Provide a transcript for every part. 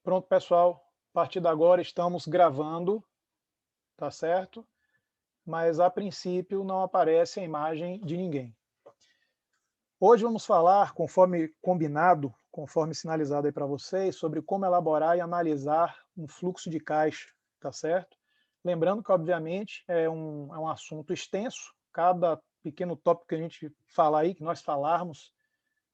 Pronto, pessoal. A partir de agora estamos gravando, tá certo? Mas a princípio não aparece a imagem de ninguém. Hoje vamos falar, conforme combinado, conforme sinalizado aí para vocês, sobre como elaborar e analisar um fluxo de caixa, tá certo? Lembrando que, obviamente, é um assunto extenso, cada pequeno tópico que a gente falar aí, que nós falarmos,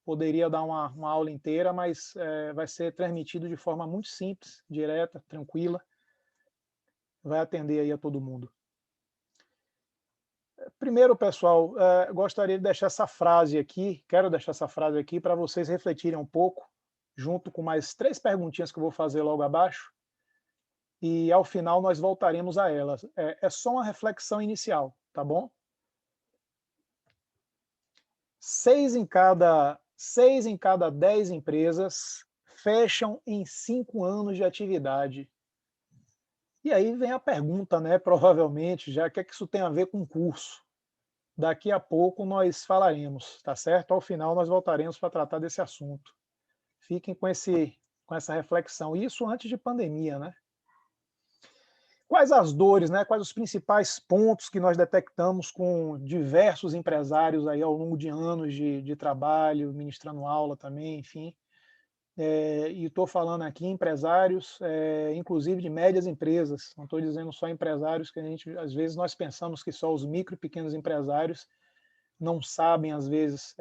poderia dar uma aula inteira, mas vai ser transmitido de forma muito simples, direta, tranquila, vai atender aí a todo mundo. Primeiro, pessoal, gostaria de deixar essa frase aqui, quero deixar essa frase aqui para vocês refletirem um pouco, junto com mais 3 perguntinhas que eu vou fazer logo abaixo, e ao final nós voltaremos a elas. É só uma reflexão inicial, tá bom? 6 em cada 10 empresas fecham em 5 anos de atividade. E aí vem a pergunta, né, provavelmente, já o que é que isso tem a ver com curso? Daqui a pouco nós falaremos, tá certo? Ao final nós voltaremos para tratar desse assunto. Fiquem com essa reflexão. Isso antes de pandemia, né? Quais as dores, né? Quais os principais pontos que nós detectamos com diversos empresários aí ao longo de anos de trabalho, ministrando aula também, enfim. E estou falando aqui empresários, inclusive de médias empresas, não estou dizendo só empresários que a gente, às vezes nós pensamos que só os micro e pequenos empresários não sabem, às vezes,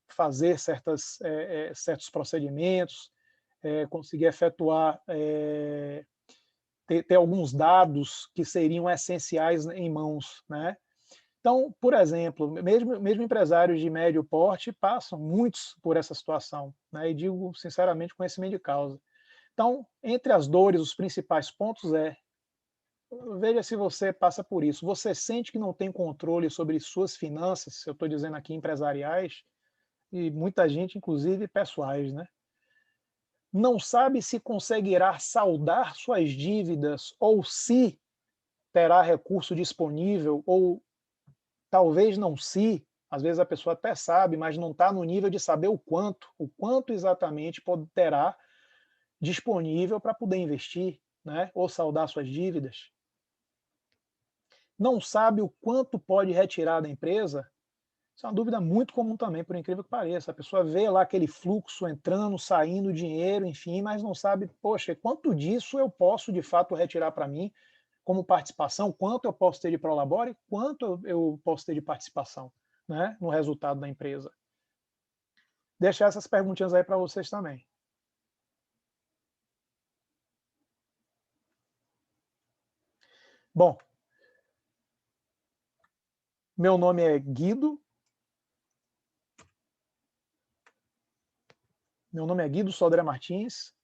fazer certos procedimentos, conseguir efetuar, ter alguns dados que seriam essenciais em mãos, né? Então, por exemplo, mesmo empresários de médio porte passam muitos por essa situação, né? E digo sinceramente conhecimento de causa. Então, entre as dores, os principais pontos veja se você passa por isso. Você sente que não tem controle sobre suas finanças, eu estou dizendo aqui empresariais, e muita gente, inclusive pessoais, né? Não sabe se conseguirá saldar suas dívidas ou se terá recurso disponível, ou talvez não se, às vezes a pessoa até sabe, mas não está no nível de saber o quanto exatamente terá disponível para poder investir, né? Ou saldar suas dívidas. Não sabe o quanto pode retirar da empresa. Isso é uma dúvida muito comum também, por incrível que pareça. A pessoa vê lá aquele fluxo entrando, saindo, dinheiro, enfim, mas não sabe, poxa, quanto disso eu posso de fato retirar para mim como participação, quanto eu posso ter de prolabore, quanto eu posso ter de participação, né, no resultado da empresa. Deixar essas perguntinhas aí para vocês também. Bom, meu nome é Guido. Meu nome é Guido Sodré Martins.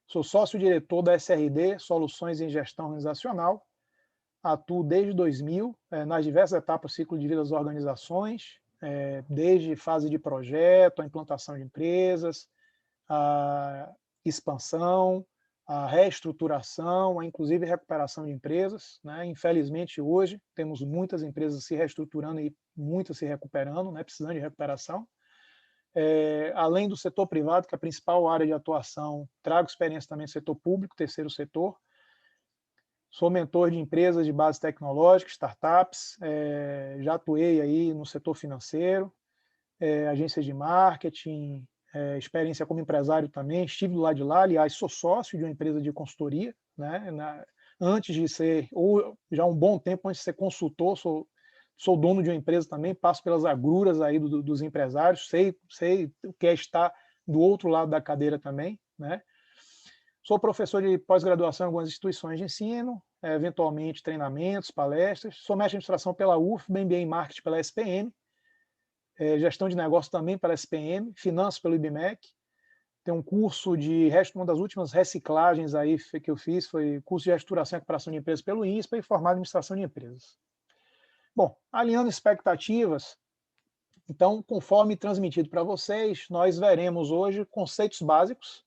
Sou sócio-diretor da SRD, Soluções em Gestão Organizacional. Atuo desde 2000, nas diversas etapas do ciclo de vida das organizações, desde fase de projeto, a implantação de empresas, a expansão, a reestruturação, a inclusive recuperação de empresas, né? Infelizmente, hoje, temos muitas empresas se reestruturando e muitas se recuperando, né? Precisando de recuperação. Além do setor privado, que é a principal área de atuação, trago experiência também no setor público, terceiro setor. Sou mentor de empresas de base tecnológica, startups, já atuei aí no setor financeiro, agências de marketing, experiência como empresário também, estive do lado de lá, aliás, sou sócio de uma empresa de consultoria, né, antes de ser, ou já há um bom tempo antes de ser consultor, sou dono de uma empresa também, passo pelas agruras aí dos empresários, sei o que é estar do outro lado da cadeira também, né. Sou professor de pós-graduação em algumas instituições de ensino, eventualmente treinamentos, palestras. Sou mestre de administração pela UFBA, MBA em marketing pela SPM, gestão de negócio também pela SPM, finanças pelo IBMEC. Tem um curso uma das últimas reciclagens aí que eu fiz, foi curso de reestruturação e recuperação de empresas pelo INSPA e formado em administração de empresas. Bom, alinhando expectativas, então, conforme transmitido para vocês, nós veremos hoje conceitos básicos,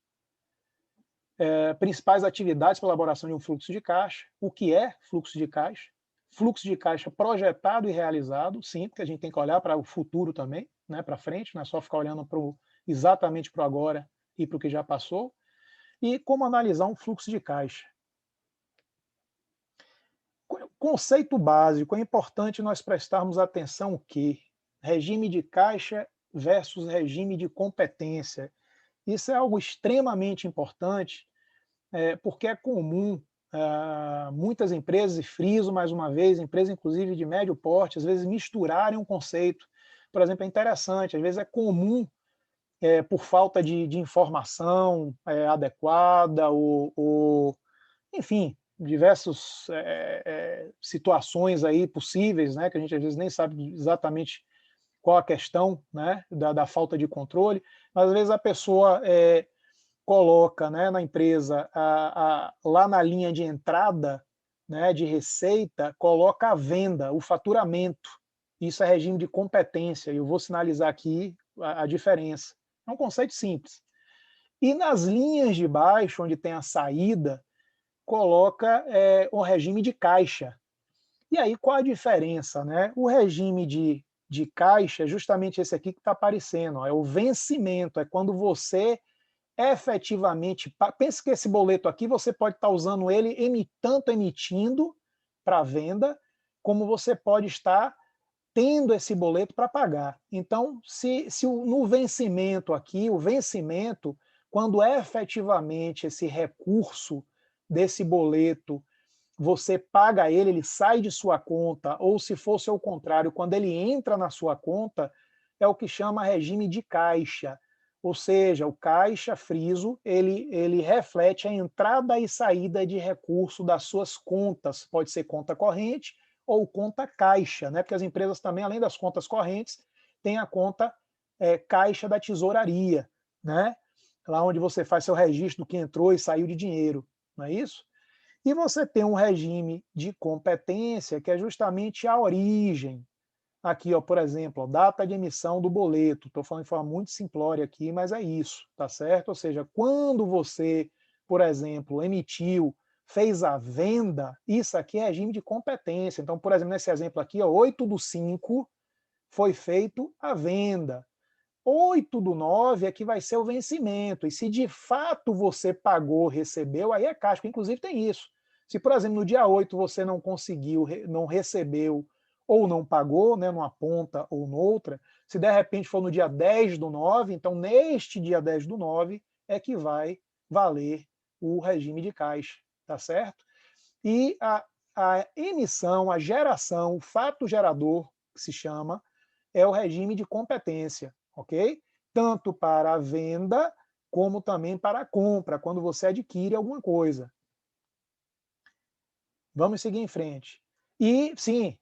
principais atividades para elaboração de um fluxo de caixa, o que é fluxo de caixa projetado e realizado, sim, porque a gente tem que olhar para o futuro também, né, para frente, não é só ficar olhando exatamente para o agora e para o que já passou, e como analisar um fluxo de caixa. Conceito básico, é importante nós prestarmos atenção o quê? Regime de caixa versus regime de competência. Isso é algo extremamente importante, porque é comum muitas empresas, e friso mais uma vez, empresas inclusive de médio porte, às vezes misturarem um conceito. Por exemplo, é interessante, às vezes é comum, por falta de informação adequada, ou, enfim, diversas situações aí possíveis, né, que a gente às vezes nem sabe exatamente qual a questão, né, da falta de controle, mas às vezes a pessoa coloca, né, na empresa, lá na linha de entrada, né, de receita, coloca a venda, o faturamento. Isso é regime de competência, e eu vou sinalizar aqui a diferença. É um conceito simples. E nas linhas de baixo, onde tem a saída, coloca o regime de caixa. E aí, qual a diferença? Né? O regime de caixa é justamente esse aqui que está aparecendo, ó, é o vencimento, é quando você efetivamente, pense que esse boleto aqui você pode estar usando ele tanto emitindo para venda, como você pode estar tendo esse boleto para pagar. Então, se no vencimento aqui, o vencimento, quando efetivamente esse recurso desse boleto você paga ele sai de sua conta, ou se fosse ao contrário, quando ele entra na sua conta, é o que chama regime de caixa. Ou seja, o caixa friso, ele reflete a entrada e saída de recurso das suas contas. Pode ser conta corrente ou conta caixa, né? Porque as empresas também, além das contas correntes, têm a conta caixa da tesouraria, né? Lá onde você faz seu registro do que entrou e saiu de dinheiro, não é isso? E você tem um regime de competência, que é justamente a origem. Aqui, ó, por exemplo, ó, data de emissão do boleto. Estou falando de forma muito simplória aqui, mas é isso, tá certo? Ou seja, quando você, por exemplo, emitiu, fez a venda, isso aqui é regime de competência. Então, por exemplo, nesse exemplo aqui, ó, 8/5 foi feito a venda. 8/9 é que vai ser o vencimento. E se de fato você pagou, recebeu, aí é caixa. Inclusive tem isso. Se, por exemplo, no dia 8 você não conseguiu, não recebeu ou não pagou, né, numa ponta ou noutra, se de repente for no dia 10/9, então neste dia 10/9 é que vai valer o regime de caixa, tá certo? E a emissão, a geração, o fato gerador, que se chama, é o regime de competência, ok? Tanto para a venda, como também para a compra, quando você adquire alguma coisa. Vamos seguir em frente. E, sim,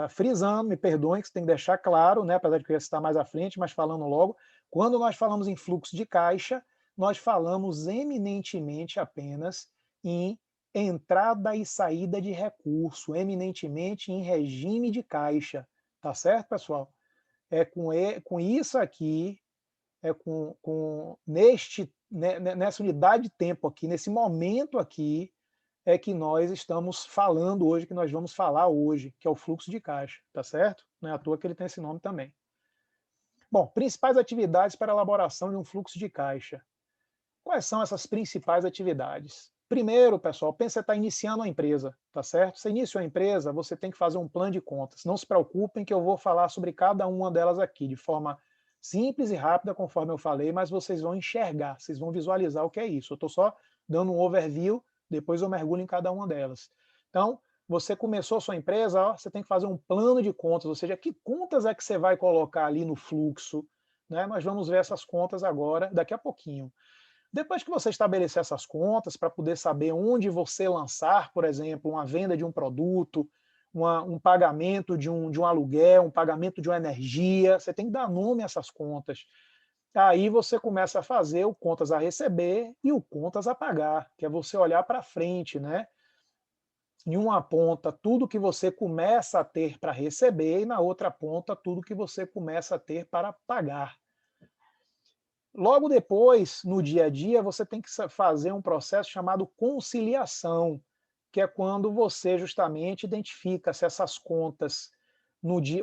frisando, me perdoem, que você tem que deixar claro, né, apesar de que eu ia citar mais à frente, mas falando logo, quando nós falamos em fluxo de caixa, nós falamos eminentemente apenas em entrada e saída de recurso, eminentemente em regime de caixa. Tá certo, pessoal? Com isso aqui, nessa unidade de tempo aqui, nesse momento aqui, é que nós estamos falando hoje, que nós vamos falar hoje, que é o fluxo de caixa, tá certo? Não é à toa que ele tem esse nome também. Bom, principais atividades para a elaboração de um fluxo de caixa. Quais são essas principais atividades? Primeiro, pessoal, pensa que você está iniciando uma empresa, tá certo? Você inicia uma empresa, você tem que fazer um plano de contas. Não se preocupem que eu vou falar sobre cada uma delas aqui, de forma simples e rápida, conforme eu falei, mas vocês vão enxergar, vocês vão visualizar o que é isso. Eu estou só dando um overview, depois eu mergulho em cada uma delas. Então, você começou a sua empresa, ó, você tem que fazer um plano de contas, ou seja, que contas é que você vai colocar ali no fluxo, né? Nós vamos ver essas contas agora, daqui a pouquinho. Depois que você estabelecer essas contas, para poder saber onde você lançar, por exemplo, uma venda de um produto, um pagamento de um aluguel, um pagamento de uma energia, você tem que dar nome a essas contas. Aí você começa a fazer o contas a receber e o contas a pagar, que é você olhar para frente, né? Em uma ponta, tudo que você começa a ter para receber, e na outra ponta, tudo que você começa a ter para pagar. Logo depois, no dia a dia, você tem que fazer um processo chamado conciliação, que é quando você justamente identifica se essas contas,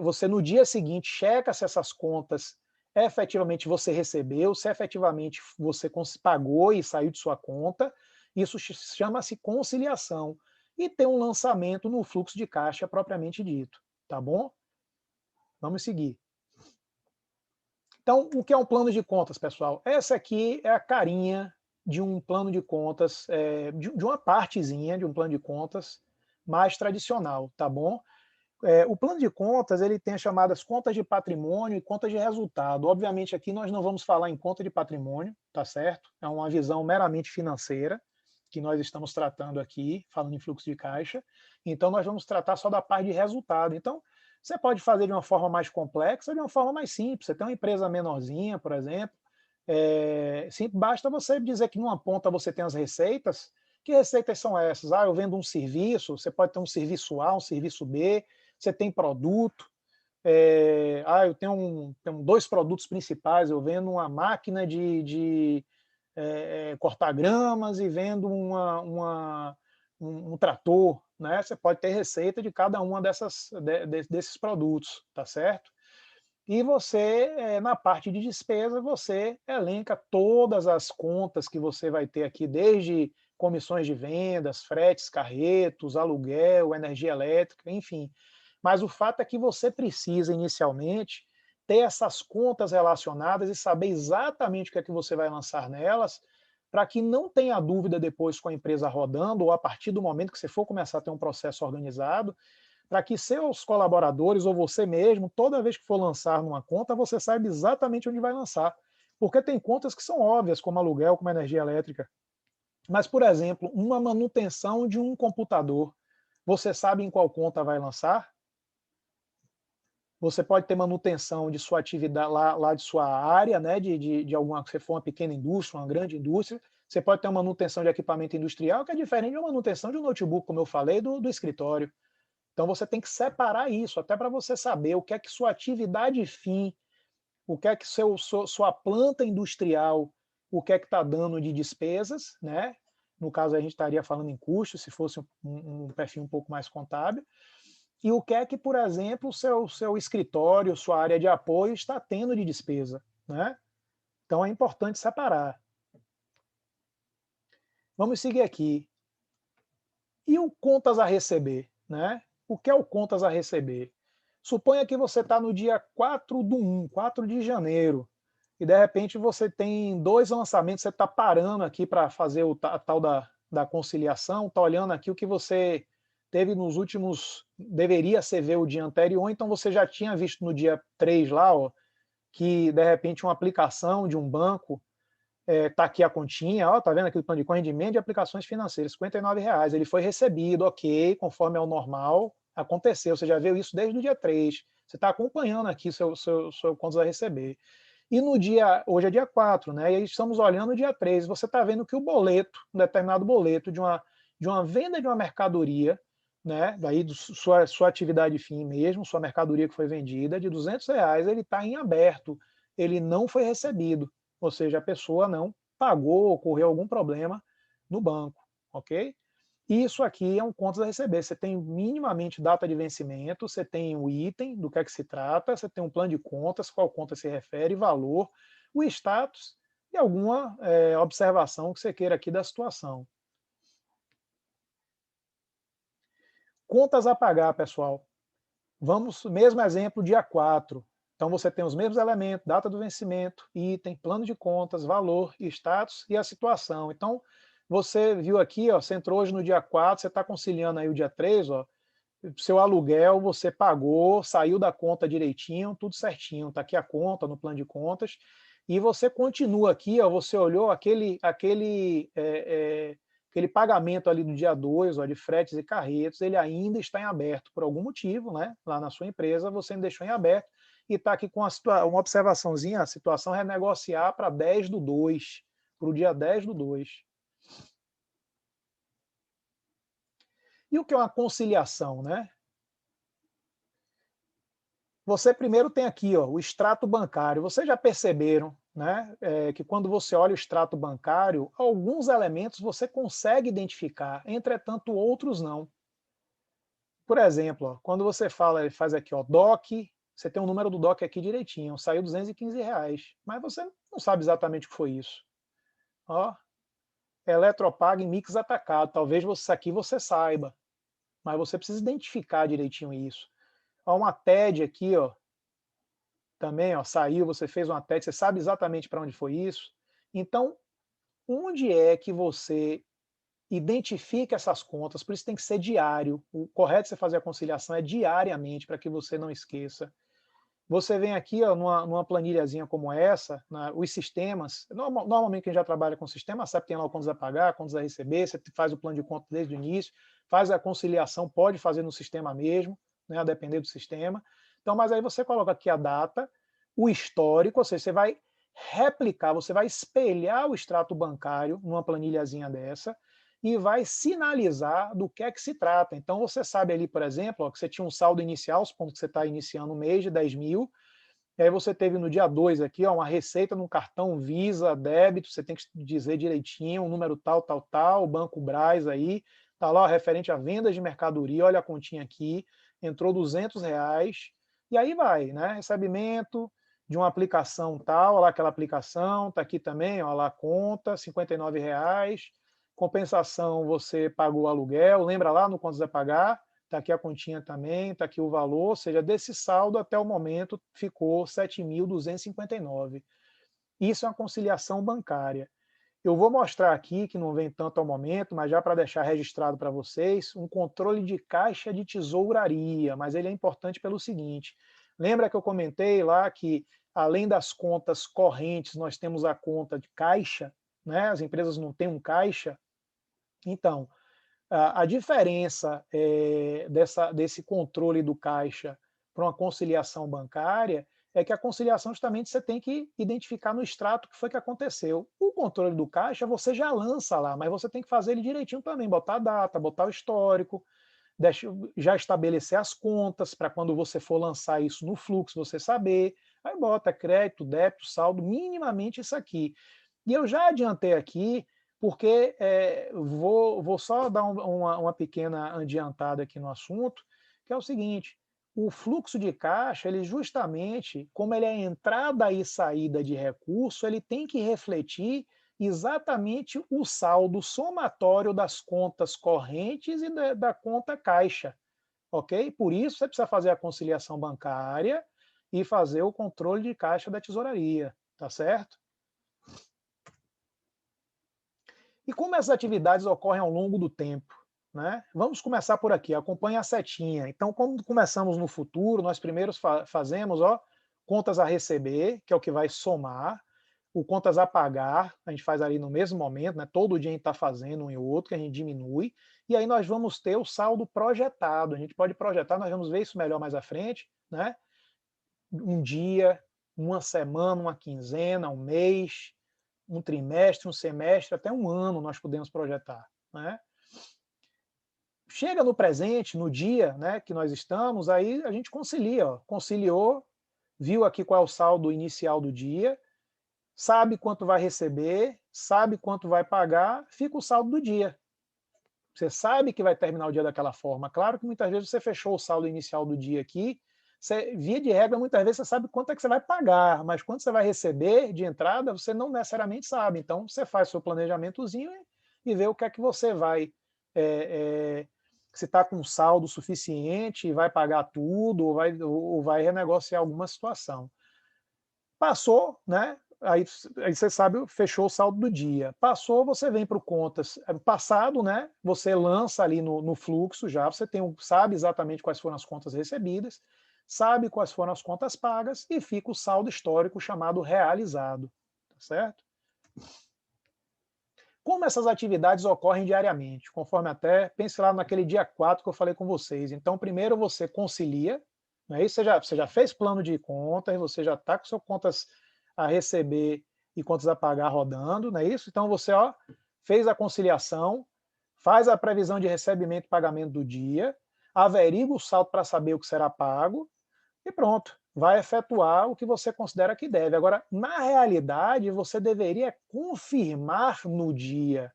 você no dia seguinte checa se essas contas efetivamente você recebeu, se efetivamente você pagou e saiu de sua conta, isso chama-se conciliação. E tem um lançamento no fluxo de caixa propriamente dito, tá bom? Vamos seguir. Então, o que é um plano de contas, pessoal? Essa aqui é a carinha de um plano de contas, de uma partezinha de um plano de contas mais tradicional, tá bom? O plano de contas, ele tem as chamadas contas de patrimônio e contas de resultado. Obviamente, aqui nós não vamos falar em conta de patrimônio, tá certo? É uma visão meramente financeira que nós estamos tratando aqui, falando em fluxo de caixa. Então, nós vamos tratar só da parte de resultado. Então, você pode fazer de uma forma mais complexa ou de uma forma mais simples. Você tem uma empresa menorzinha, por exemplo, basta você dizer que numa ponta você tem as receitas. Que receitas são essas? Eu vendo um serviço, você pode ter um serviço A, um serviço B, você tem produto. Eu tenho 2 produtos principais, eu vendo uma máquina de cortar gramas e vendo um trator, né? Você pode ter receita de cada uma desses produtos, tá certo? E você, na parte de despesa, você elenca todas as contas que você vai ter aqui, desde comissões de vendas, fretes, carretos, aluguel, energia elétrica, enfim. Mas o fato é que você precisa, inicialmente, ter essas contas relacionadas e saber exatamente o que é que você vai lançar nelas, para que não tenha dúvida depois com a empresa rodando, ou a partir do momento que você for começar a ter um processo organizado, para que seus colaboradores ou você mesmo, toda vez que for lançar numa conta, você saiba exatamente onde vai lançar. Porque tem contas que são óbvias, como aluguel, como energia elétrica. Mas, por exemplo, uma manutenção de um computador, você sabe em qual conta vai lançar? Você pode ter manutenção de sua atividade lá de sua área, né, de alguma, se for uma pequena indústria, uma grande indústria, você pode ter uma manutenção de equipamento industrial, que é diferente de uma manutenção de um notebook, como eu falei, do escritório. Então você tem que separar isso, até para você saber o que é que sua atividade fim, o que é que sua planta industrial, o que é que está dando de despesas, né? No caso a gente estaria falando em custos, se fosse um perfil um pouco mais contábil, e o que é que, por exemplo, o seu escritório, sua área de apoio está tendo de despesa, né? Então é importante separar. Vamos seguir aqui. E o contas a receber, né? O que é o contas a receber? Suponha que você está no dia 4/1, 4 de janeiro, e de repente você tem 2 lançamentos, você está parando aqui para fazer a tal da conciliação, está olhando aqui o que você teve nos últimos, deveria ser ver o dia anterior, então você já tinha visto no dia 3 lá, ó, que de repente uma aplicação de um banco, tá aqui a continha, ó, tá vendo aqui o plano de rendimento de aplicações financeiras, R$ 59,00, ele foi recebido, ok, conforme é o normal, aconteceu, você já viu isso desde o dia 3, você está acompanhando aqui seu contas a receber. E no dia, hoje é dia 4, né, e aí estamos olhando o dia 3, você está vendo que o boleto, um determinado boleto de uma venda de uma mercadoria, né, daí sua atividade fim mesmo, sua mercadoria que foi vendida, de R$ 200,00, ele está em aberto, ele não foi recebido, ou seja, a pessoa não pagou, ocorreu algum problema no banco, ok? E isso aqui é um contas a receber. Você tem minimamente data de vencimento, você tem o item, do que é que se trata, você tem um plano de contas, qual conta se refere, valor, o status e alguma observação que você queira aqui da situação. Contas a pagar, pessoal. Vamos, mesmo exemplo, dia 4. Então você tem os mesmos elementos, data do vencimento, item, plano de contas, valor, status e a situação. Então, você viu aqui, ó, você entrou hoje no dia 4, você está conciliando aí o dia 3, ó, seu aluguel você pagou, saiu da conta direitinho, tudo certinho, está aqui a conta no plano de contas, e você continua aqui, ó, você olhou aquele pagamento ali do dia 2, ó, de fretes e carretos, ele ainda está em aberto por algum motivo, né? Lá na sua empresa você me deixou em aberto e está aqui com uma observaçãozinha, a situação é renegociar para 10/2, para o dia 10/2. E o que é uma conciliação, né? Você primeiro tem aqui, ó, o extrato bancário. Vocês já perceberam, né, que quando você olha o extrato bancário, alguns elementos você consegue identificar, entretanto outros não. Por exemplo, ó, quando você fala, ele faz aqui, ó, DOC você tem o número do DOC aqui direitinho, saiu R$215, mas você não sabe exatamente o que foi isso. Ó, Eletropag Mix atacado, talvez isso aqui você saiba, mas você precisa identificar direitinho isso. Ó, uma TED aqui, ó, também, ó, saiu, você fez uma TED, você sabe exatamente para onde foi isso. Então, onde é que você identifica essas contas? Por isso tem que ser diário. O correto de você fazer a conciliação é diariamente, para que você não esqueça. Você vem aqui, ó, numa planilhazinha como essa, os sistemas, normalmente quem já trabalha com sistema sabe que tem lá o contas a pagar, contas a receber, você faz o plano de conta desde o início, faz a conciliação, pode fazer no sistema mesmo, né, a depender do sistema. Então, mas aí você coloca aqui a data, o histórico, ou seja, você vai replicar, você vai espelhar o extrato bancário numa planilhazinha dessa, e vai sinalizar do que é que se trata. Então você sabe ali, por exemplo, ó, que você tinha um saldo inicial, supondo que você está iniciando o mês de 10 mil, e aí você teve no dia 2 aqui ó, uma receita no cartão Visa, débito, você tem que dizer direitinho, o número tal, tal, tal, o Banco Brás aí, está lá ó, referente a vendas de mercadoria, olha a continha aqui, entrou R$200, e aí vai, né? Recebimento de uma aplicação tal, olha lá aquela aplicação, está aqui também, olha lá a conta, R$59, compensação, você pagou o aluguel, lembra lá no Contas a Pagar, está aqui a continha também, está aqui o valor, ou seja, desse saldo até o momento ficou 7.259. Isso é uma conciliação bancária. Eu vou mostrar aqui, que não vem tanto ao momento, mas já para deixar registrado para vocês, um controle de caixa de tesouraria, mas ele é importante pelo seguinte, lembra que eu comentei lá que, além das contas correntes, nós temos a conta de caixa, né? As empresas não têm um caixa. Então, a diferença desse controle do caixa para uma conciliação bancária é que a conciliação justamente você tem que identificar no extrato o que foi que aconteceu. O controle do caixa você já lança lá, mas você tem que fazer ele direitinho também, botar a data, botar o histórico, já estabelecer as contas para quando você for lançar isso no fluxo você saber. Aí bota crédito, débito, saldo, minimamente isso aqui. E eu já adiantei aqui, porque vou só dar uma pequena adiantada aqui no assunto, que é o seguinte, o fluxo de caixa, ele justamente, como ele é entrada e saída de recurso, ele tem que refletir exatamente o saldo somatório das contas correntes e da conta caixa, ok? Por isso você precisa fazer a conciliação bancária e fazer o controle de caixa da tesouraria, tá certo? E como essas atividades ocorrem ao longo do tempo? Né? Vamos começar por aqui, acompanhe a setinha. Então, quando começamos no futuro, nós primeiro fazemos contas a receber, que é o que vai somar, o contas a pagar, a gente faz ali no mesmo momento, né? Todo dia a gente está fazendo um e outro, que a gente diminui, e aí nós vamos ter o saldo projetado. A gente pode projetar, nós vamos ver isso melhor mais à frente, né? Um dia, uma semana, uma quinzena, um mês, um trimestre, um semestre, até um ano nós podemos projetar. Né? Chega no presente, no dia né, que nós estamos, aí a gente concilia. Ó. Conciliou, viu aqui qual é o saldo inicial do dia, sabe quanto vai receber, sabe quanto vai pagar, fica o saldo do dia. Você sabe que vai terminar o dia daquela forma. Claro que muitas vezes você fechou o saldo inicial do dia aqui, você, via de regra, muitas vezes você sabe quanto é que você vai pagar, mas quanto você vai receber de entrada, você não necessariamente sabe. Então, você faz seu planejamentozinho e vê o que é que você vai... se está com saldo suficiente e vai pagar tudo ou vai renegociar alguma situação. Passou, né? Aí você sabe, fechou o saldo do dia. Passou, você vem para o contas passado, né? Você lança ali no fluxo já, você sabe exatamente quais foram as contas recebidas, sabe quais foram as contas pagas e fica o saldo histórico chamado realizado, tá certo? Como essas atividades ocorrem diariamente? Conforme até, pense lá naquele dia 4 que eu falei com vocês. Então, primeiro você concilia, né? Você já fez plano de contas, você já está com suas contas a receber e contas a pagar rodando, não é isso? Então você fez a conciliação, faz a previsão de recebimento e pagamento do dia, averigua o saldo para saber o que será pago e pronto, vai efetuar o que você considera que deve. Agora, na realidade, você deveria confirmar no dia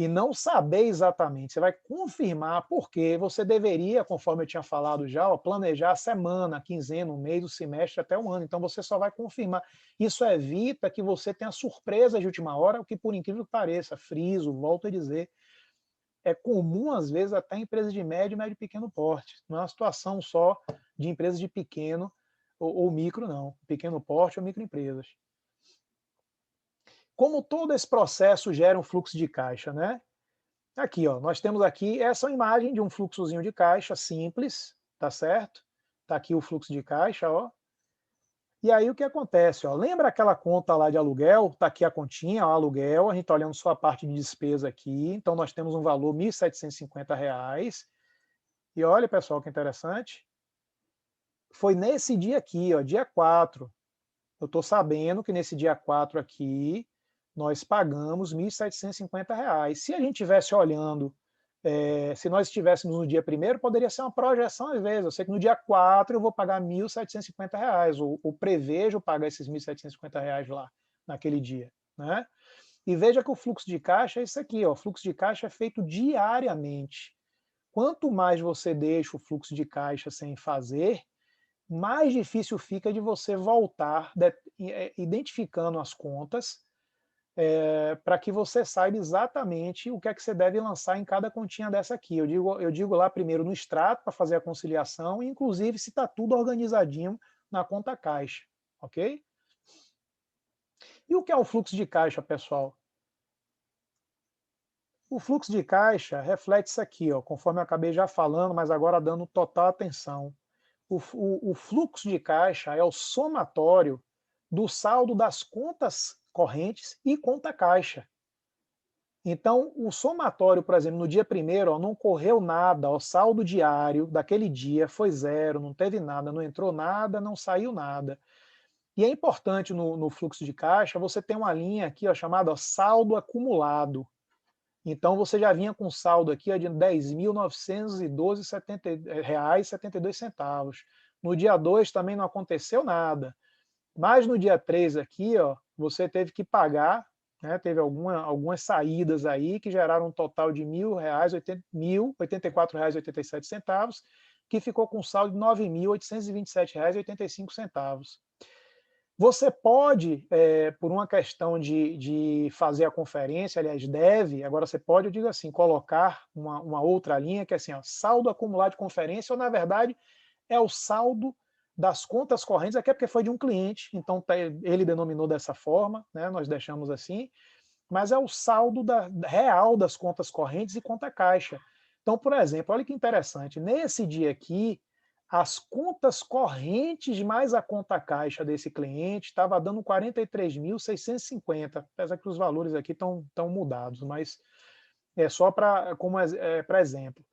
e não saber exatamente. Você vai confirmar porque você deveria, conforme eu tinha falado já, ó, planejar a semana, a quinzena, o mês, o semestre, até o ano. Então você só vai confirmar. Isso evita que você tenha surpresa de última hora, o que por incrível que pareça, friso, volto a dizer, é comum às vezes até em empresas de médio e pequeno porte. Não é uma situação só de empresas de pequeno ou micro, não. Pequeno porte ou microempresas. Como todo esse processo gera um fluxo de caixa, né? Aqui, ó, nós temos aqui essa imagem de um fluxozinho de caixa simples, tá certo? Tá aqui o fluxo de caixa, ó. E aí o que acontece, ó? Lembra aquela conta lá de aluguel? Tá aqui a continha, ó, aluguel, a gente tá olhando só a parte de despesa aqui, então nós temos um valor R$ 1.750. E olha, pessoal, que interessante. Foi nesse dia aqui, ó, dia 4. Eu estou sabendo que nesse dia 4 aqui, nós pagamos R$ 1.750. Se a gente estivesse olhando, se nós estivéssemos no dia 1º, poderia ser uma projeção às vezes. Eu sei que no dia 4 eu vou pagar R$ 1.750, ou prevejo pagar esses R$ 1.750 lá, naquele dia. Né? E veja que o fluxo de caixa é isso aqui, ó, o fluxo de caixa é feito diariamente. Quanto mais você deixa o fluxo de caixa sem fazer, mais difícil fica de você voltar identificando as contas para que você saiba exatamente o que é que você deve lançar em cada continha dessa aqui. Eu digo lá primeiro no extrato para fazer a conciliação, inclusive se está tudo organizadinho na conta caixa, ok? E o que é o fluxo de caixa, pessoal? O fluxo de caixa reflete isso aqui, ó, conforme eu acabei já falando, mas agora dando total atenção. O fluxo de caixa é o somatório do saldo das contas correntes e conta caixa. Então, o somatório, por exemplo, no dia 1º, não correu nada, o saldo diário daquele dia foi zero, não teve nada, não entrou nada, não saiu nada. E é importante no fluxo de caixa você ter uma linha aqui ó, chamada ó, saldo acumulado. Então você já vinha com saldo aqui ó, de R$ 10.912,72. No dia 2 também não aconteceu nada. Mas no dia 3 aqui, ó, você teve que pagar, né, teve algumas saídas aí que geraram um total de R$ 1.084,87, que ficou com saldo de R$ 9.827,85. Você pode, por uma questão de fazer a conferência, aliás, deve, agora você pode, eu digo assim, colocar uma outra linha, que é assim, ó, saldo acumulado de conferência, ou na verdade é o saldo das contas correntes, aqui é porque foi de um cliente, então ele denominou dessa forma, né, nós deixamos assim, mas é o saldo real das contas correntes e conta caixa. Então, por exemplo, olha que interessante, nesse dia aqui, as contas correntes mais a conta caixa desse cliente estava dando 43.650, apesar que os valores aqui estão mudados, mas é só para exemplo.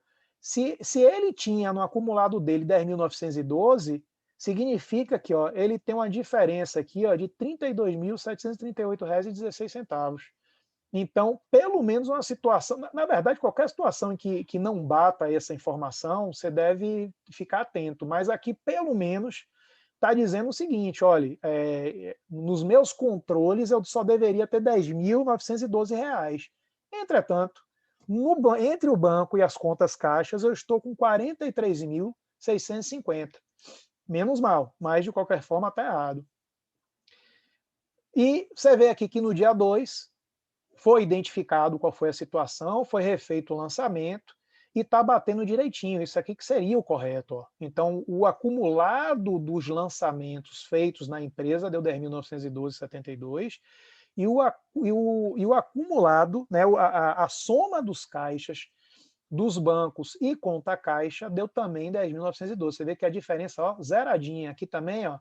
Se ele tinha no acumulado dele 10.912, significa que ó, ele tem uma diferença aqui ó, de R$ 32.738,16. Então, pelo menos uma situação, na verdade, qualquer situação em que não bata essa informação, você deve ficar atento. Mas aqui, pelo menos, está dizendo o seguinte, olha, nos meus controles eu só deveria ter R$ 10.912. Entretanto, entre o banco e as contas caixas, eu estou com 43.650. Menos mal, mas de qualquer forma está errado. E você vê aqui que no dia 2, foi identificado qual foi a situação, foi refeito o lançamento e está batendo direitinho. Isso aqui que seria o correto. Ó. Então, o acumulado dos lançamentos feitos na empresa deu 10.912,72 e o acumulado, né, a soma dos caixas dos bancos e conta caixa deu também 10.912. Você vê que a diferença, ó, zeradinha. Aqui também, ó,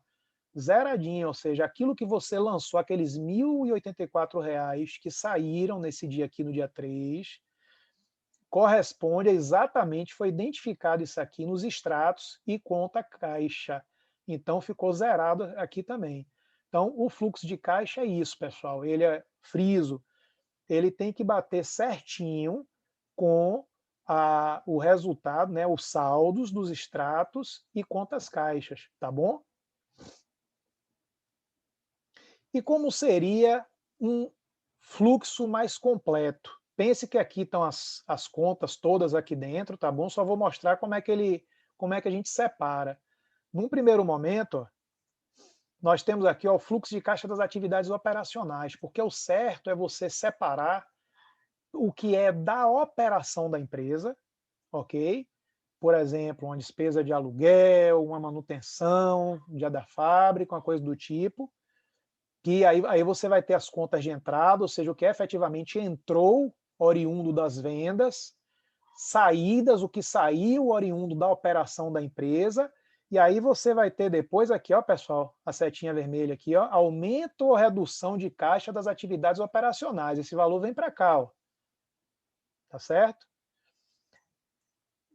zeradinho, ou seja, aquilo que você lançou, aqueles R$ 1.084 que saíram nesse dia aqui, no dia 3, corresponde exatamente, foi identificado isso aqui nos extratos e conta caixa. Então ficou zerado aqui também. Então o fluxo de caixa é isso, pessoal, ele é friso, ele tem que bater certinho com o resultado, né, os saldos dos extratos e contas caixas, tá bom? E como seria um fluxo mais completo? pense que aqui estão as contas todas aqui dentro, tá bom? Só vou mostrar como é que a gente separa. Num primeiro momento, ó, nós temos aqui ó, o fluxo de caixa das atividades operacionais, porque o certo é você separar o que é da operação da empresa, ok? Por exemplo, uma despesa de aluguel, uma manutenção dia da fábrica, uma coisa do tipo, que aí você vai ter as contas de entrada, ou seja, o que efetivamente entrou oriundo das vendas, saídas, o que saiu oriundo da operação da empresa, e aí você vai ter depois aqui, ó, pessoal, a setinha vermelha aqui, ó, aumento ou redução de caixa das atividades operacionais. Esse valor vem para cá, ó. Tá certo?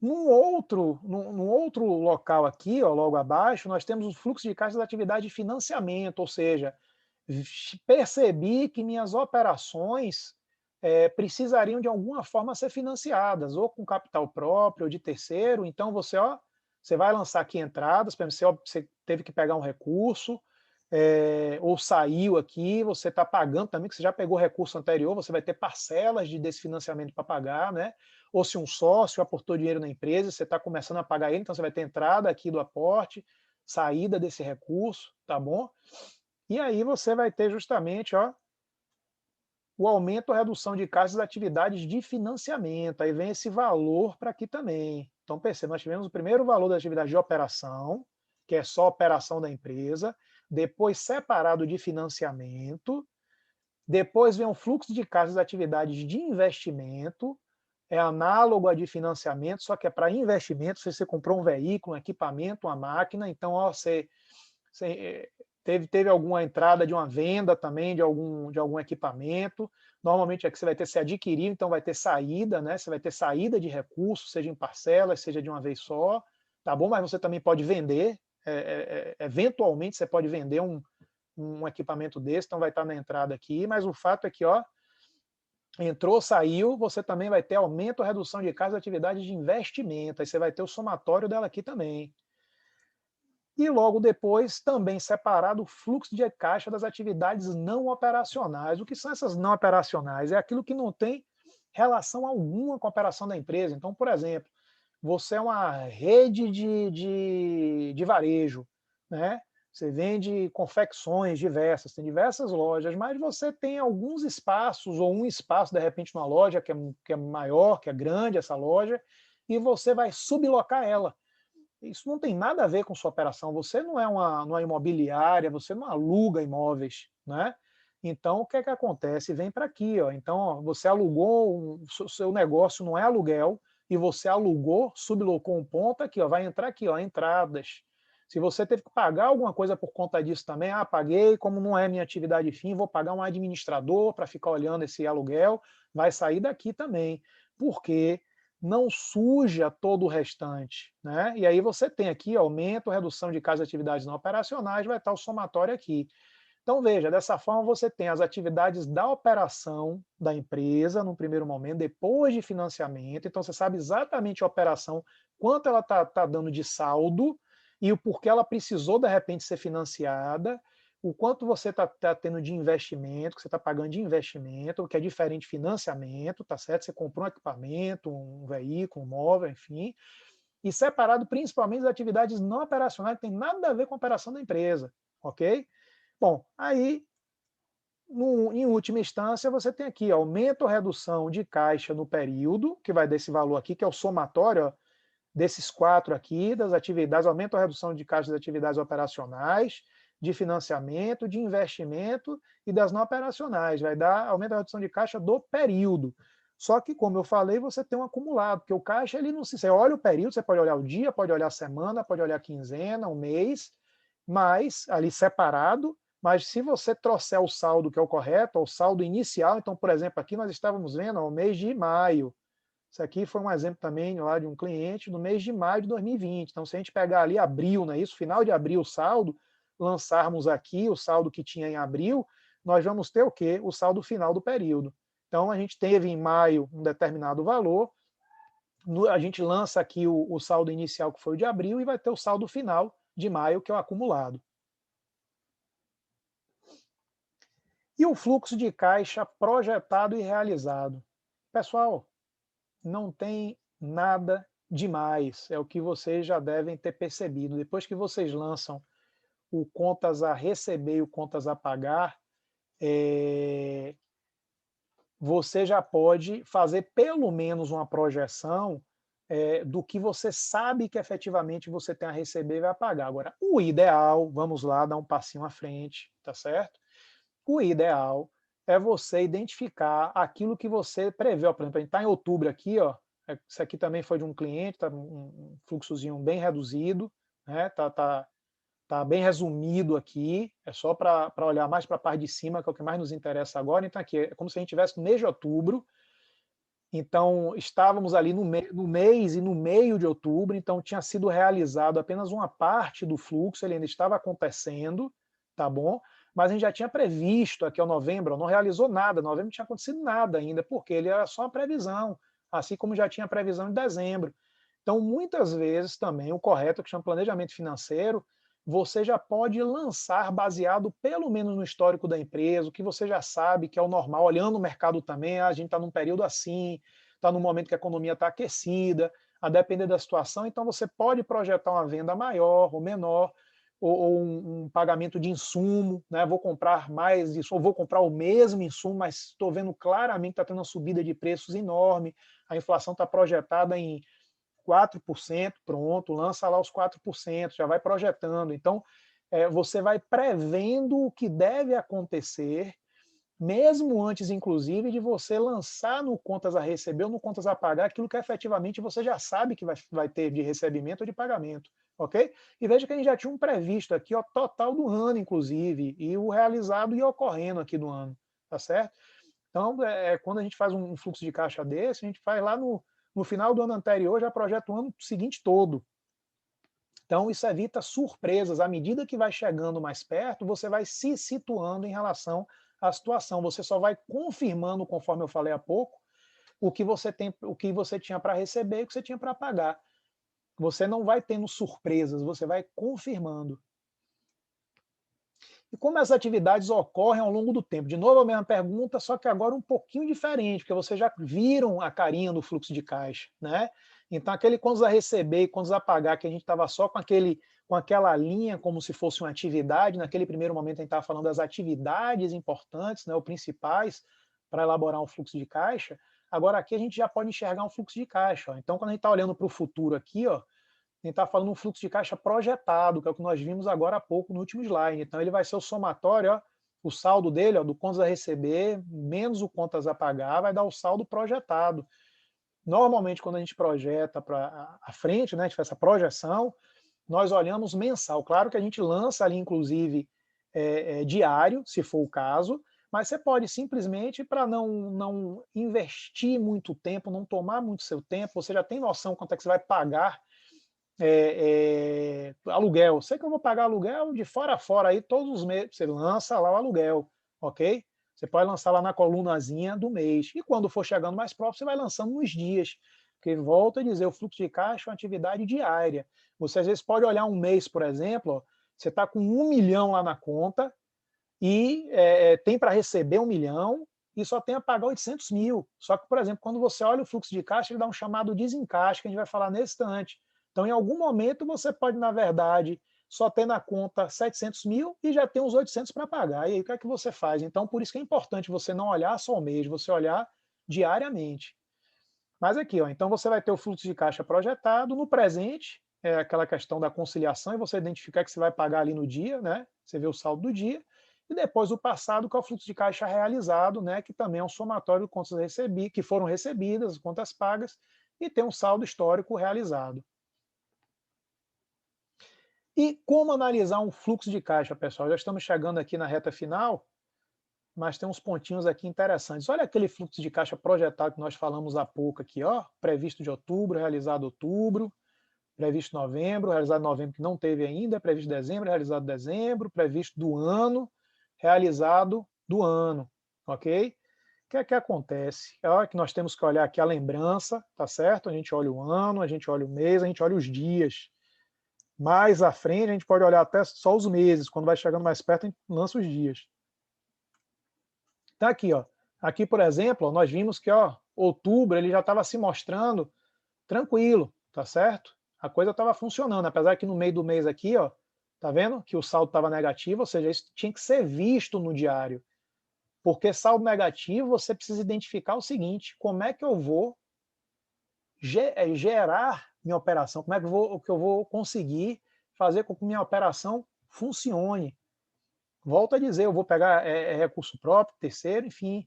Num outro local aqui, ó, logo abaixo, nós temos o fluxo de caixa das atividades de financiamento, ou seja, percebi que minhas operações precisariam de alguma forma ser financiadas, ou com capital próprio, ou de terceiro. Então você vai lançar aqui entradas, por exemplo, você teve que pegar um recurso, ou saiu aqui, você está pagando também, que você já pegou recurso anterior, você vai ter parcelas desse financiamento para pagar, né? Ou se um sócio aportou dinheiro na empresa, você está começando a pagar ele, então você vai ter entrada aqui do aporte, saída desse recurso, tá bom? E aí você vai ter justamente ó, o aumento ou redução de caixa das atividades de financiamento. Aí vem esse valor para aqui também. Então, perceba, nós tivemos o primeiro valor da atividade de operação, que é só a operação da empresa, depois separado de financiamento, depois vem o fluxo de caixa das atividades de investimento, é análogo a de financiamento, só que é para investimento, se você comprou um veículo, um equipamento, uma máquina, então ó, você teve alguma entrada de uma venda também de algum equipamento. Normalmente é que você vai ter se adquirir, então vai ter saída, né? Você vai ter saída de recursos, seja em parcelas, seja de uma vez só, tá bom? Mas você também pode vender, eventualmente você pode vender um equipamento desse, então vai estar na entrada aqui, mas o fato é que, ó, entrou, saiu, você também vai ter aumento ou redução de caixa de atividades de investimento, aí você vai ter o somatório dela aqui também. E logo depois, também separado, o fluxo de caixa das atividades não operacionais. O que são essas não operacionais? É aquilo que não tem relação alguma com a operação da empresa. Então, por exemplo, você é uma rede de varejo, né? Você vende confecções diversas, tem diversas lojas, mas você tem alguns espaços, ou um espaço, de repente, numa loja que é maior, que é grande essa loja, e você vai sublocar ela. Isso não tem nada a ver com sua operação. Você não é uma imobiliária, você não aluga imóveis, né? Então, o que é que acontece? Vem para aqui, ó. Então, ó, você alugou, seu negócio não é aluguel, e você alugou, sublocou um ponto aqui, ó, vai entrar aqui, ó, entradas. Se você teve que pagar alguma coisa por conta disso também, paguei, como não é minha atividade fim, vou pagar um administrador para ficar olhando esse aluguel, vai sair daqui também. Por quê? Não suja todo o restante, né? E aí você tem aqui aumento, redução de caixa de atividades não operacionais, vai estar o somatório aqui. Então veja, dessa forma você tem as atividades da operação da empresa no primeiro momento, depois de financiamento, então você sabe exatamente a operação, quanto ela está dando de saldo e o porquê ela precisou de repente ser financiada, o quanto você está tendo de investimento, que você está pagando de investimento, o que é diferente de financiamento, tá certo? Você comprou um equipamento, um veículo, um móvel, enfim, e separado principalmente das atividades não operacionais, que tem nada a ver com a operação da empresa, ok? Bom, aí, em última instância, você tem aqui aumento ou redução de caixa no período, que vai desse valor aqui, que é o somatório ó, desses quatro aqui, das atividades, aumento ou redução de caixa das atividades operacionais, de financiamento, de investimento e das não operacionais. Vai dar aumento ou redução de caixa do período. Só que, como eu falei, você tem um acumulado, porque o caixa, ele não se... Você olha o período, você pode olhar o dia, pode olhar a semana, pode olhar a quinzena, o mês, mas ali separado, mas se você trouxer o saldo que é o correto, o saldo inicial, então, por exemplo, aqui nós estávamos vendo ó, o mês de maio. Isso aqui foi um exemplo também lá de um cliente no mês de maio de 2020. Então, se a gente pegar ali abril, não é isso? Final de abril o saldo, lançarmos aqui o saldo que tinha em abril, nós vamos ter o quê? O saldo final do período. Então, a gente teve em maio um determinado valor, a gente lança aqui o saldo inicial, que foi o de abril, e vai ter o saldo final de maio, que é o acumulado. E o fluxo de caixa projetado e realizado? Pessoal, não tem nada demais, é o que vocês já devem ter percebido. Depois que vocês lançam o contas a receber e o contas a pagar, você já pode fazer pelo menos uma projeção do que você sabe que efetivamente você tem a receber e vai pagar. Agora, o ideal, vamos lá, dar um passinho à frente, tá certo? O ideal é você identificar aquilo que você prevê. Ó, por exemplo, a gente está em outubro aqui, ó, isso aqui também foi de um cliente, tá um fluxozinho bem reduzido, né? Tá bem resumido aqui, é só para olhar mais para a parte de cima, que é o que mais nos interessa agora. Então aqui, é como se a gente estivesse no mês de outubro, então estávamos ali no mês e no meio de outubro, então tinha sido realizado apenas uma parte do fluxo, ele ainda estava acontecendo, tá bom? Mas a gente já tinha previsto aqui ao novembro, não realizou nada, novembro não tinha acontecido nada ainda, porque ele era só uma previsão, assim como já tinha previsão em dezembro. Então, muitas vezes também o correto, que chama planejamento financeiro, você já pode lançar baseado pelo menos no histórico da empresa, o que você já sabe que é o normal, olhando o mercado também, a gente está num período assim, está num momento que a economia está aquecida, a depender da situação, então você pode projetar uma venda maior ou menor, ou um pagamento de insumo, né? Vou comprar mais isso, ou vou comprar o mesmo insumo, mas estou vendo claramente que está tendo uma subida de preços enorme, a inflação está projetada em 4%, pronto, lança lá os 4%, já vai projetando. Então, você vai prevendo o que deve acontecer, mesmo antes, inclusive, de você lançar no contas a receber ou no contas a pagar aquilo que efetivamente você já sabe que vai ter de recebimento ou de pagamento, ok? E veja que a gente já tinha um previsto aqui, ó, total do ano, inclusive, e o realizado e ocorrendo aqui do ano, tá certo? Então, quando a gente faz um fluxo de caixa desse, a gente faz lá no final do ano anterior, já projeta o ano seguinte todo. Então, isso evita surpresas. À medida que vai chegando mais perto, você vai se situando em relação à situação. Você só vai confirmando, conforme eu falei há pouco, o que você tinha para receber e o que você tinha para pagar. Você não vai tendo surpresas, você vai confirmando. E como essas atividades ocorrem ao longo do tempo? De novo a mesma pergunta, só que agora um pouquinho diferente, porque vocês já viram a carinha do fluxo de caixa, né? Então aquele contas a receber e contas a pagar, que a gente estava só com aquela linha como se fosse uma atividade, naquele primeiro momento a gente estava falando das atividades importantes, né, ou principais, para elaborar um fluxo de caixa, agora aqui a gente já pode enxergar um fluxo de caixa. Ó. Então quando a gente está olhando para o futuro aqui, ó, a gente está falando um fluxo de caixa projetado, que é o que nós vimos agora há pouco no último slide. Então ele vai ser o somatório, ó, o saldo dele, ó, do contas a receber, menos o contas a pagar, vai dar o saldo projetado. Normalmente, quando a gente projeta para a frente, né, a gente faz essa projeção, nós olhamos mensal. Claro que a gente lança ali, inclusive, diário, se for o caso, mas você pode simplesmente, para não investir muito tempo, não tomar muito seu tempo, você já tem noção quanto é que você vai pagar aluguel. Sei que eu vou pagar aluguel de fora a fora aí todos os meses. Você lança lá o aluguel, ok? Você pode lançar lá na colunazinha do mês. E quando for chegando mais próximo, você vai lançando nos dias. Porque volto a dizer, o fluxo de caixa é uma atividade diária. Você às vezes pode olhar um mês, por exemplo, ó, você está com 1 milhão lá na conta e tem para receber 1 milhão e só tem a pagar 800 mil. Só que, por exemplo, quando você olha o fluxo de caixa, ele dá um chamado desencaixe, que a gente vai falar nesse instante. Então, em algum momento, você pode, na verdade, só ter na conta 700 mil e já tem uns 800 para pagar. E aí, o que é que você faz? Então, por isso que é importante você não olhar só o mês, você olhar diariamente. Mas aqui, ó, então você vai ter o fluxo de caixa projetado. No presente, é aquela questão da conciliação, e você identificar que você vai pagar ali no dia, né? Você vê o saldo do dia. E depois o passado, que é o fluxo de caixa realizado, né? Que também é um somatório de contas que foram recebidas, contas pagas, e tem um saldo histórico realizado. E como analisar um fluxo de caixa, pessoal? Já estamos chegando aqui na reta final, mas tem uns pontinhos aqui interessantes. Olha aquele fluxo de caixa projetado que nós falamos há pouco aqui, ó, previsto de outubro, realizado outubro, previsto novembro, realizado novembro que não teve ainda, previsto dezembro, realizado dezembro, previsto do ano, realizado do ano, ok? O que é que acontece? É hora que nós temos que olhar aqui a lembrança, tá certo? A gente olha o ano, a gente olha o mês, a gente olha os dias. Mais à frente, a gente pode olhar até só os meses. Quando vai chegando mais perto, a gente lança os dias. Tá aqui, ó. Aqui, por exemplo, ó, nós vimos que, ó, outubro ele já estava se mostrando tranquilo, tá certo? A coisa estava funcionando, apesar que no meio do mês aqui, ó, tá vendo que o saldo estava negativo, ou seja, isso tinha que ser visto no diário. Porque saldo negativo, você precisa identificar o seguinte: como é que eu vou gerar minha operação? Como é que eu vou conseguir fazer com que minha operação funcione? Volto a dizer, eu vou pegar recurso próprio, terceiro, enfim.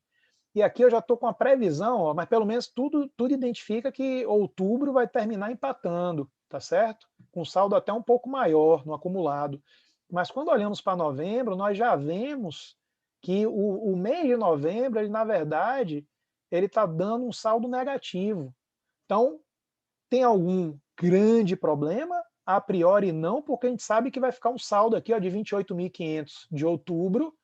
E aqui eu já estou com a previsão, ó, mas pelo menos tudo identifica que outubro vai terminar empatando, tá certo? Com saldo até um pouco maior no acumulado. Mas quando olhamos para novembro, nós já vemos que o mês de novembro, ele, na verdade, ele está dando um saldo negativo. Então, tem algum grande problema? A priori não, porque a gente sabe que vai ficar um saldo aqui ó, de 28.500 de outubro,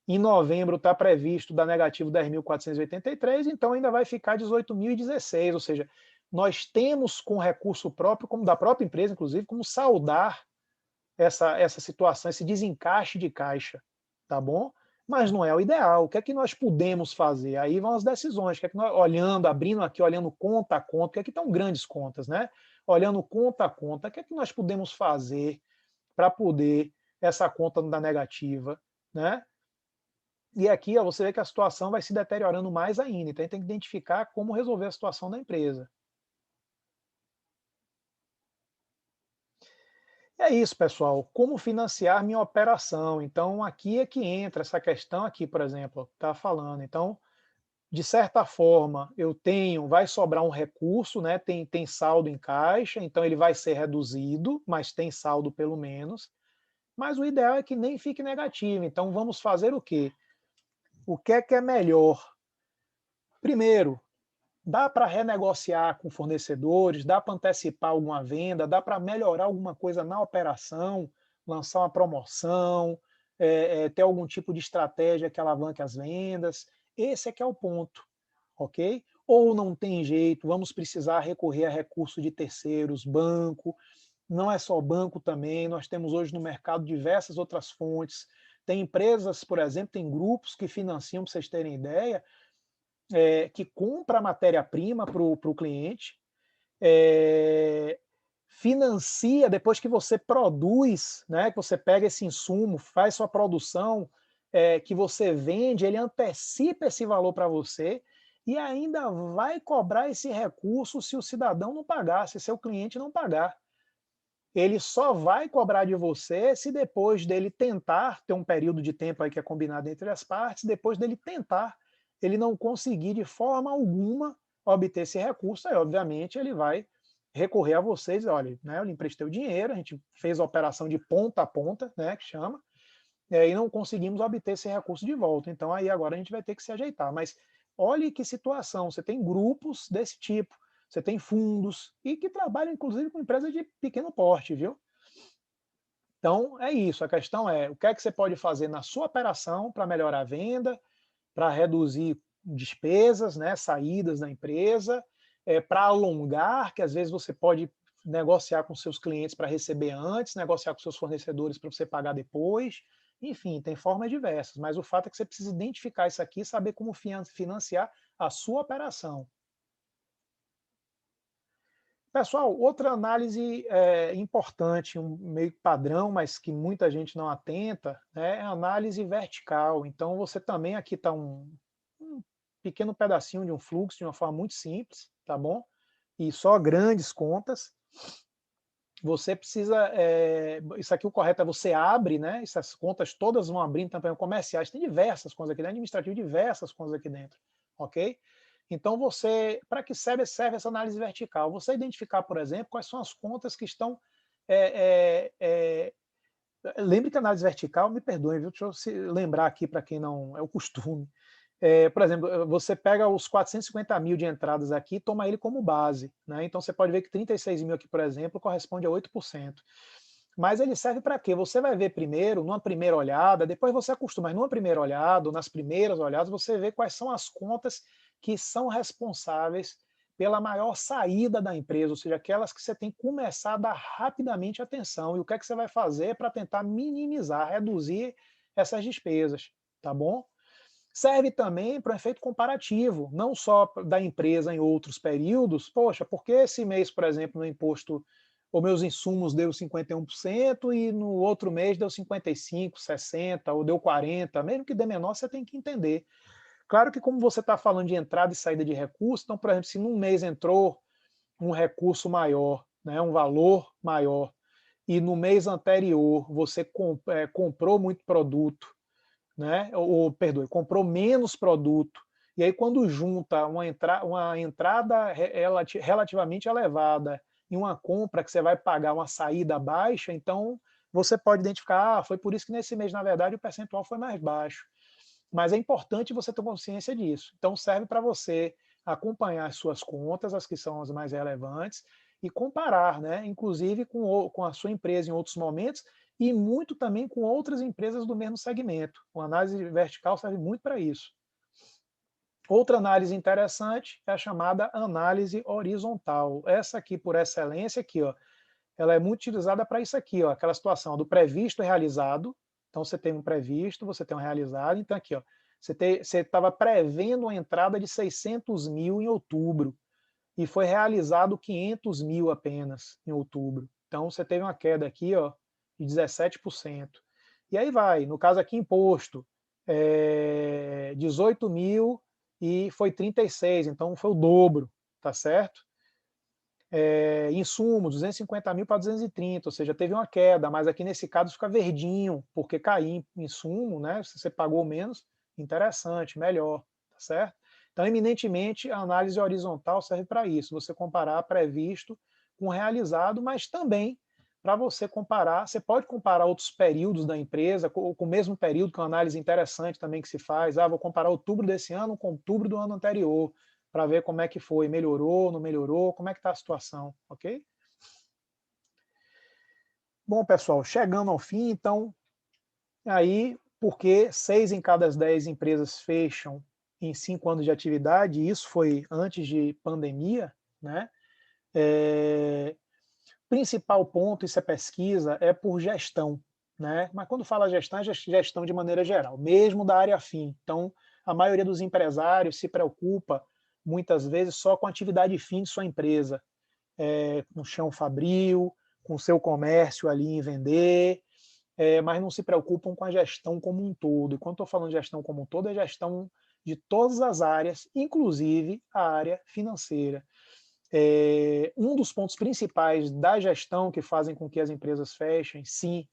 em novembro está previsto dar negativo 10.483, então ainda vai ficar 18.016, ou seja, nós temos com recurso próprio, como da própria empresa, inclusive, como saldar essa situação, esse desencaixe de caixa, tá bom? Mas não é o ideal. O que é que nós podemos fazer? Aí vão as decisões. O que é que nós, olhando, abrindo aqui, olhando conta a conta, porque aqui estão grandes contas, né? Olhando conta a conta, o que é que nós podemos fazer para poder essa conta não dar negativa, né? E aqui ó, você vê que a situação vai se deteriorando mais ainda, então a gente tem que identificar como resolver a situação da empresa. É isso, pessoal. Como financiar minha operação? Então, aqui é que entra essa questão aqui, por exemplo, está falando. Então, de certa forma, vai sobrar um recurso, né? Tem saldo em caixa, então ele vai ser reduzido, mas tem saldo pelo menos. Mas o ideal é que nem fique negativo. Então, vamos fazer o quê? O que é melhor? Primeiro, dá para renegociar com fornecedores, dá para antecipar alguma venda, dá para melhorar alguma coisa na operação, lançar uma promoção, ter algum tipo de estratégia que alavanque as vendas. Esse é que é o ponto, ok? Ou não tem jeito, vamos precisar recorrer a recurso de terceiros, banco. Não é só banco também, nós temos hoje no mercado diversas outras fontes. Tem empresas, por exemplo, tem grupos que financiam, para vocês terem ideia, que compra a matéria-prima para o cliente, financia depois que você produz, né, que você pega esse insumo, faz sua produção, que você vende, ele antecipa esse valor para você e ainda vai cobrar esse recurso se o cidadão não pagar, se seu cliente não pagar. Ele só vai cobrar de você se depois dele tentar, ter um período de tempo aí que é combinado entre as partes, depois dele tentar, ele não conseguir de forma alguma obter esse recurso, aí obviamente ele vai recorrer a vocês, olha, né, eu lhe emprestei o dinheiro, a gente fez a operação de ponta a ponta, né, que chama, e não conseguimos obter esse recurso de volta, então aí agora a gente vai ter que se ajeitar, mas olhe que situação, você tem grupos desse tipo, você tem fundos e que trabalham inclusive com empresas de pequeno porte, viu? Então é isso, a questão é o que é que você pode fazer na sua operação para melhorar a venda, para reduzir despesas, né, saídas da empresa, para alongar, que às vezes você pode negociar com seus clientes para receber antes, negociar com seus fornecedores para você pagar depois, enfim, tem formas diversas, mas o fato é que você precisa identificar isso aqui e saber como financiar a sua operação. Pessoal, outra análise importante, um meio padrão, mas que muita gente não atenta, né, é a análise vertical. Então, você também aqui está um pequeno pedacinho de um fluxo de uma forma muito simples, tá bom? E só grandes contas. Você precisa, isso aqui o correto é você abre, né? Essas contas todas vão abrindo também comerciais, tem diversas contas aqui dentro, administrativo, diversas contas aqui dentro, ok? Então você, para que serve essa análise vertical? Você identificar, por exemplo, quais são as contas que estão, lembre que a análise vertical, me perdoem, viu? Deixa eu lembrar aqui para quem não, é o costume. Por exemplo, você pega os 450 mil de entradas aqui e toma ele como base, né? Então você pode ver que 36 mil aqui, por exemplo, corresponde a 8%. Mas ele serve para quê? Você vai ver primeiro, numa primeira olhada, depois você acostuma, mas numa primeira olhada, ou nas primeiras olhadas, você vê quais são as contas que são responsáveis pela maior saída da empresa, ou seja, aquelas que você tem que começar a dar rapidamente atenção. E o que é que você vai fazer para tentar minimizar, reduzir essas despesas, tá bom? Serve também para um efeito comparativo, não só da empresa em outros períodos. Poxa, porque esse mês, por exemplo, no imposto, os meus insumos deu 51% e no outro mês deu 55, 60 ou deu 40, mesmo que dê menor, você tem que entender. Claro que como você está falando de entrada e saída de recurso, então, por exemplo, se num mês entrou um recurso maior, né, um valor maior, e no mês anterior você comprou muito produto, né? Perdoe, comprou menos produto. E aí, quando junta uma entrada relativamente elevada e uma compra que você vai pagar uma saída baixa, então você pode identificar, foi por isso que nesse mês, na verdade, o percentual foi mais baixo. Mas é importante você ter consciência disso. Então, serve para você acompanhar as suas contas, as que são as mais relevantes, e comparar, né? Inclusive com a sua empresa em outros momentos e muito também com outras empresas do mesmo segmento. A análise vertical serve muito para isso. Outra análise interessante é a chamada análise horizontal. Essa aqui, por excelência, aqui, ó, ela é muito utilizada para isso aqui, ó, aquela situação do previsto e realizado. Então, você tem um previsto, você tem um realizado. Então, aqui, ó, você estava prevendo uma entrada de 600 mil em outubro e foi realizado 500 mil apenas em outubro. Então, você teve uma queda aqui, ó, de 17%. E aí vai, no caso aqui, imposto, 18 mil e foi 36, então foi o dobro, tá certo? Insumos, 250 mil para 230, ou seja, teve uma queda, mas aqui nesse caso fica verdinho, porque cair em insumo, né? Se você pagou menos, interessante, melhor, tá certo? Então, eminentemente, a análise horizontal serve para isso, você comparar previsto com realizado, mas também para você comparar, você pode comparar outros períodos da empresa, com o mesmo período, que é uma análise interessante também que se faz, vou comparar outubro desse ano com outubro do ano anterior, para ver como é que foi, melhorou, não melhorou, como é que está a situação, ok? Bom, pessoal, chegando ao fim, então, aí, porque 6 em cada 10 empresas fecham em 5 anos de atividade, e isso foi antes de pandemia, né? Principal ponto, isso é pesquisa, é por gestão, né? Mas quando fala gestão, é gestão de maneira geral, mesmo da área fim. Então, a maioria dos empresários se preocupa, muitas vezes, só com a atividade fim de sua empresa, com chão fabril, com seu comércio ali em vender, mas não se preocupam com a gestão como um todo. E quando estou falando de gestão como um todo, é gestão de todas as áreas, inclusive a área financeira. Um dos pontos principais da gestão que fazem com que as empresas fechem, sim,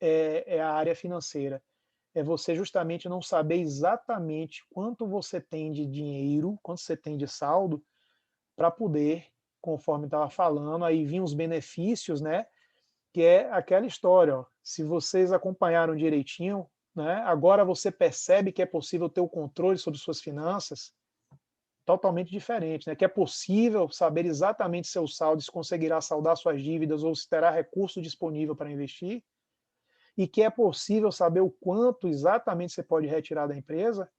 é a área financeira. É você justamente não saber exatamente quanto você tem de dinheiro, quanto você tem de saldo, para poder, conforme estava falando, aí vinham os benefícios, né? Que é aquela história, ó, se vocês acompanharam direitinho, né? Agora você percebe que é possível ter o controle sobre suas finanças, totalmente diferente, né? Que é possível saber exatamente seu saldo, se conseguirá saldar suas dívidas ou se terá recurso disponível para investir, e que é possível saber o quanto exatamente você pode retirar da empresa,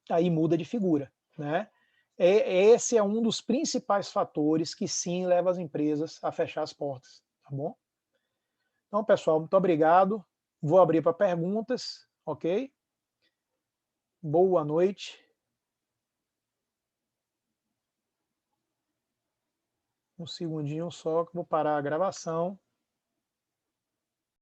aí muda de figura, né? Esse é um dos principais fatores que sim leva as empresas a fechar as portas, tá bom? Então, pessoal, muito obrigado. Vou abrir para perguntas, ok? Boa noite. Um segundinho só que vou parar a gravação.